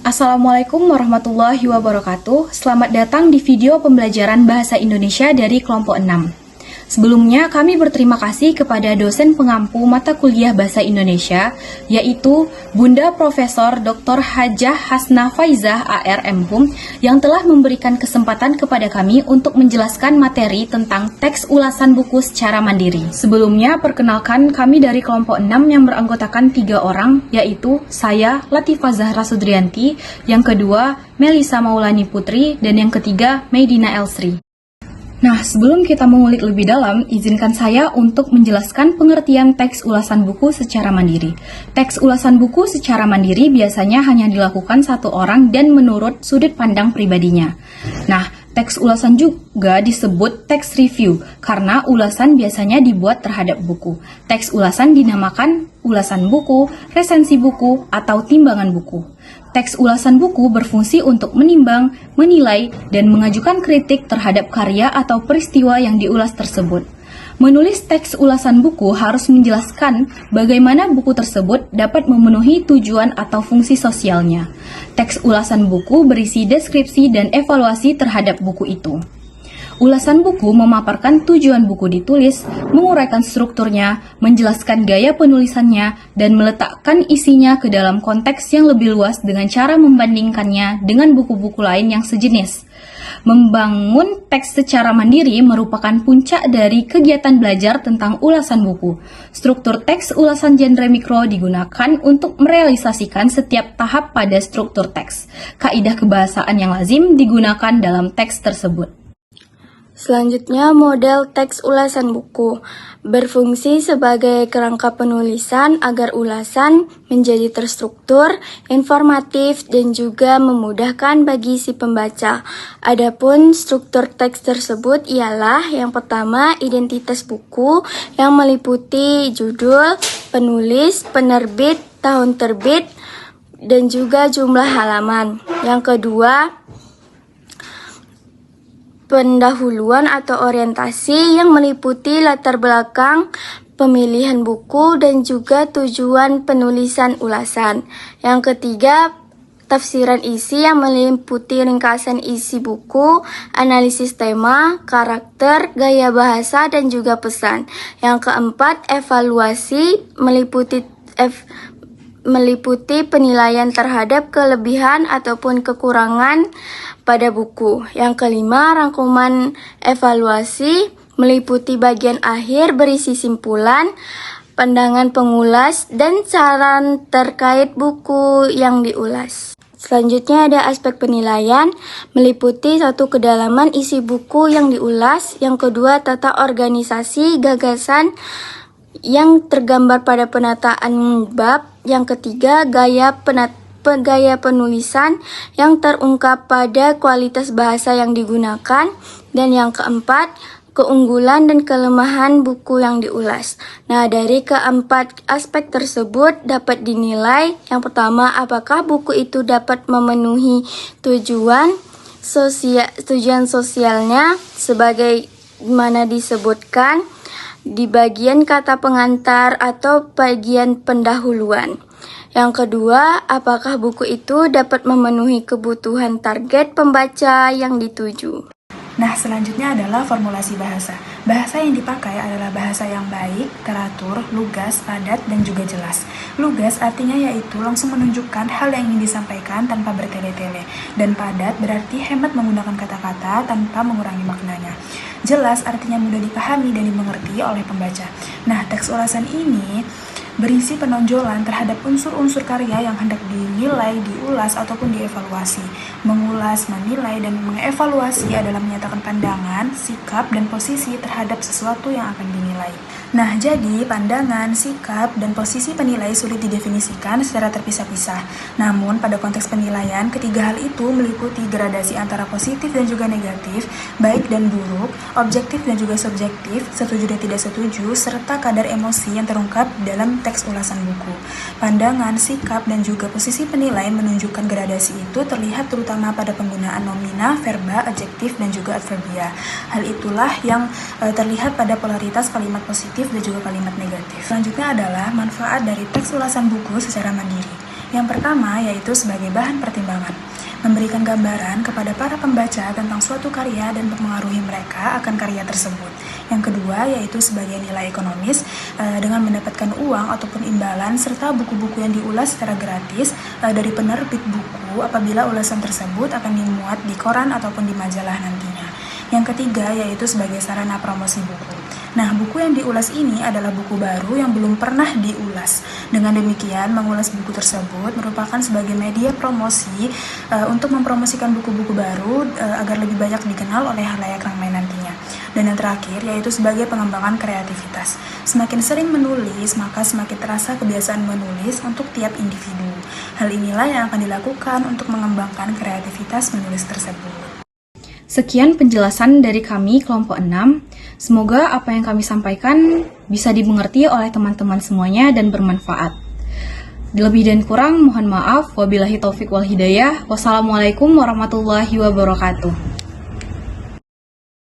Assalamualaikum warahmatullahi wabarakatuh. Selamat datang di video pembelajaran Bahasa Indonesia dari kelompok 6. Sebelumnya, kami berterima kasih kepada dosen pengampu mata kuliah Bahasa Indonesia, yaitu Bunda Profesor Dr. Hajah Hasna Faizah ARMHum, yang telah memberikan kesempatan kepada kami untuk menjelaskan materi tentang teks ulasan buku secara mandiri. Sebelumnya, perkenalkan kami dari kelompok 6 yang beranggotakan 3 orang, yaitu saya, Latifah Zahra Sudrianti, yang kedua, Melisa Maulani Putri, dan yang ketiga, Medina Elsri. Nah, sebelum kita mengulik lebih dalam, izinkan saya untuk menjelaskan pengertian teks ulasan buku secara mandiri. Teks ulasan buku secara mandiri biasanya hanya dilakukan satu orang dan menurut sudut pandang pribadinya. Nah, teks ulasan juga disebut teks review, karena ulasan biasanya dibuat terhadap buku. Teks ulasan dinamakan ulasan buku, resensi buku, atau timbangan buku. Teks ulasan buku berfungsi untuk menimbang, menilai, dan mengajukan kritik terhadap karya atau peristiwa yang diulas tersebut. Menulis teks ulasan buku harus menjelaskan bagaimana buku tersebut dapat memenuhi tujuan atau fungsi sosialnya. Teks ulasan buku berisi deskripsi dan evaluasi terhadap buku itu. Ulasan buku memaparkan tujuan buku ditulis, menguraikan strukturnya, menjelaskan gaya penulisannya, dan meletakkan isinya ke dalam konteks yang lebih luas dengan cara membandingkannya dengan buku-buku lain yang sejenis. Membangun teks secara mandiri merupakan puncak dari kegiatan belajar tentang ulasan buku. Struktur teks ulasan genre mikro digunakan untuk merealisasikan setiap tahap pada struktur teks. Kaidah kebahasaan yang lazim digunakan dalam teks tersebut. Selanjutnya, model teks ulasan buku berfungsi sebagai kerangka penulisan agar ulasan menjadi terstruktur, informatif, dan juga memudahkan bagi si pembaca. Adapun struktur teks tersebut ialah yang pertama, identitas buku yang meliputi judul, penulis, penerbit, tahun terbit, dan juga jumlah halaman. Yang kedua, pendahuluan atau orientasi yang meliputi latar belakang pemilihan buku dan juga tujuan penulisan ulasan. Yang ketiga, tafsiran isi yang meliputi ringkasan isi buku, analisis tema, karakter, gaya bahasa, dan juga pesan. Yang keempat, evaluasi meliputi penilaian terhadap kelebihan ataupun kekurangan pada buku. Yang kelima, rangkuman evaluasi meliputi bagian akhir berisi simpulan, pandangan pengulas, dan saran terkait buku yang diulas. Selanjutnya ada aspek penilaian, meliputi satu, kedalaman isi buku yang diulas, yang kedua, tata organisasi gagasan yang tergambar pada penataan bab, yang ketiga, gaya penulisan yang terungkap pada kualitas bahasa yang digunakan, dan yang keempat, keunggulan dan kelemahan buku yang diulas. Nah, dari keempat aspek tersebut dapat dinilai, yang pertama, apakah buku itu dapat memenuhi tujuan sosialnya sebagaimana disebutkan di bagian kata pengantar atau bagian pendahuluan. Yang kedua, apakah buku itu dapat memenuhi kebutuhan target pembaca yang dituju. Nah, selanjutnya adalah formulasi bahasa. Bahasa yang dipakai adalah bahasa yang baik, teratur, lugas, padat, dan juga jelas. Lugas artinya yaitu langsung menunjukkan hal yang ingin disampaikan tanpa bertele-tele. Dan padat berarti hemat menggunakan kata-kata tanpa mengurangi maknanya. Jelas artinya mudah dipahami dan dimengerti oleh pembaca. Nah, teks ulasan ini berisi penonjolan terhadap unsur-unsur karya yang hendak dinilai, diulas, ataupun dievaluasi. Mengulas, menilai, dan mengevaluasi adalah menyatakan pandangan, sikap, dan posisi terhadap sesuatu yang akan dinilai. Nah, jadi pandangan, sikap, dan posisi penilai sulit didefinisikan secara terpisah-pisah. Namun, pada konteks penilaian, ketiga hal itu meliputi gradasi antara positif dan juga negatif, baik dan buruk, objektif dan juga subjektif, setuju dan tidak setuju, serta kadar emosi yang terungkap dalam teks ulasan buku. Pandangan, sikap, dan juga posisi penilaian menunjukkan gradasi itu terlihat terutama pada penggunaan nomina, verba, adjektif, dan juga adverbia. Hal itulah yang terlihat pada polaritas kalimat positif dan juga kalimat negatif. Selanjutnya adalah manfaat dari teks ulasan buku secara mandiri. Yang pertama yaitu sebagai bahan pertimbangan, memberikan gambaran kepada para pembaca tentang suatu karya dan mempengaruhi mereka akan karya tersebut. Yang kedua yaitu sebagai nilai ekonomis, dengan mendapatkan uang ataupun imbalan serta buku-buku yang diulas secara gratis dari penerbit buku apabila ulasan tersebut akan dimuat di koran ataupun di majalah nantinya. Yang ketiga yaitu sebagai sarana promosi buku. Nah, buku yang diulas ini adalah buku baru yang belum pernah diulas. Dengan demikian, mengulas buku tersebut merupakan sebagai media promosi untuk mempromosikan buku-buku baru agar lebih banyak dikenal oleh halayak ramai nantinya. Dan yang terakhir yaitu sebagai pengembangan kreativitas. Semakin sering menulis, maka semakin terasa kebiasaan menulis untuk tiap individu. Hal inilah yang akan dilakukan untuk mengembangkan kreativitas menulis tersebut. Sekian penjelasan dari kami kelompok 6. Semoga apa yang kami sampaikan bisa dimengerti oleh teman-teman semuanya dan bermanfaat. Lebih dan kurang mohon maaf. Wabillahi taufik wal hidayah. Wassalamualaikum warahmatullahi wabarakatuh.